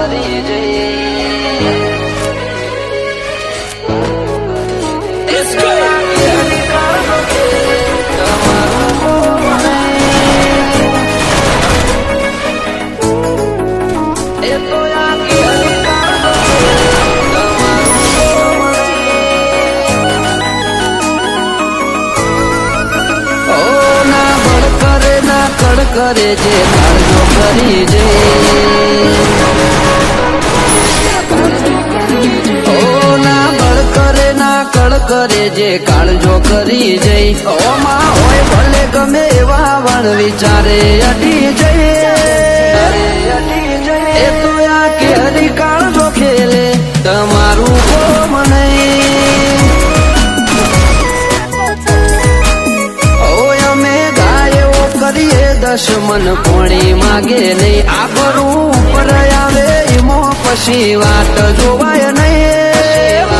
કરી જઈ કરે જે કાળજો કરી જે ઓ ના બળ કરે ના કળ કરે જે કાળજો કરી જઈ ઓ માં હોય ભલે ગમે એવા વણ વિચારે અડી જઈએ એ તો આ કે હરી કાળજો ખેલે તમારું કોમ નહીં દશમન કોણી માગે નહીં આ કરું ઉપર આવે એમો પછી વાત જોવાય નહીં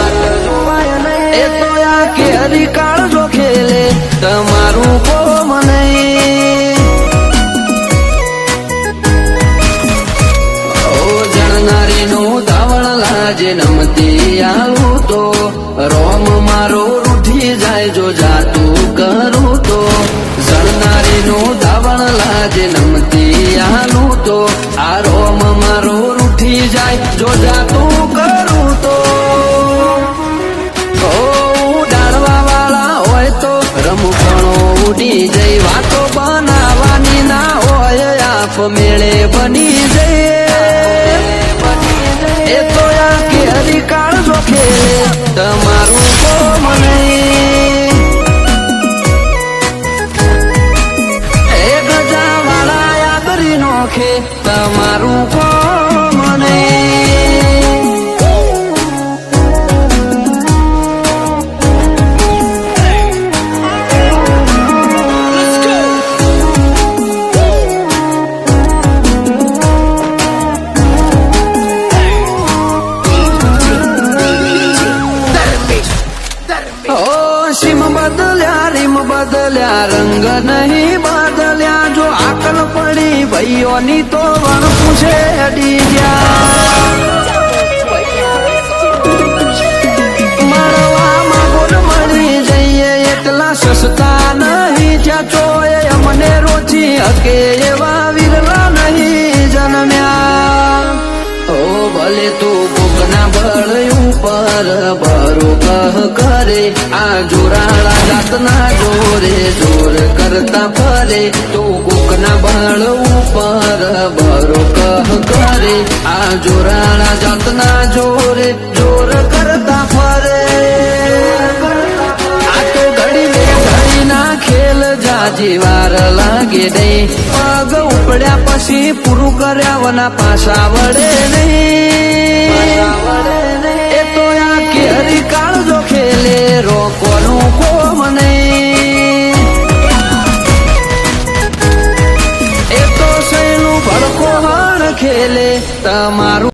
એ તો આ કે હરી કાળજો ખેલે તમારું કોમ નહીં જણનારીનું ધાવણ લાજે નમતી આવું તો રોમ મારો રૂઠી જાય જો જાતું કરું તો જણનારીનું ધાવણ લાજે નમતી આનું તો આ રોમ મારો રૂઠી જાય જો જાતું કરું તો ડાળવા વાળા હોય તો રમખણો ઉડી જઈ વાતો બનાવવાની ના હોય આપ મેળે બની જઈએ એ તો આ કે હરી કાળજો ખેલે તમારું કોમ નહીં નોખે તમારું કોમ નહીં સીમ બદલ્યા રીમ બદલ્યા રંગ નહીં બદલ્યા જો આકલ પડી ભાઈઓની તો વણ પૂછે અડી ગયા મળવામાં બોલ મળી જઈએ એટલા સસ્તા નહીં જ્યાં ચોય અમને રોચી હકે એવા વિરલા નહીં જન્મ્યા ઓ ભલે તું કોકના બળ ઉપર બરો કહ કરે આ જોરાળા જાતના જોરે જોર કરતા ફરે તું કોકના બળ ઉપર બરો કહ કરે આ જોરાળા જાતના જોરે જોર કરતા ફરે આ તો ઘડી ના ખેલ જાજી વાર લાગે નહીં પગ ઉપડ્યા પછી પૂરું કર્યા વના પાછા વળે નહીં એ તો આ કે હરી કાળજો ખેલે રોકોનું કોમ નહીં એ તો સૈનું ભડકો હણ ખેલે તમારું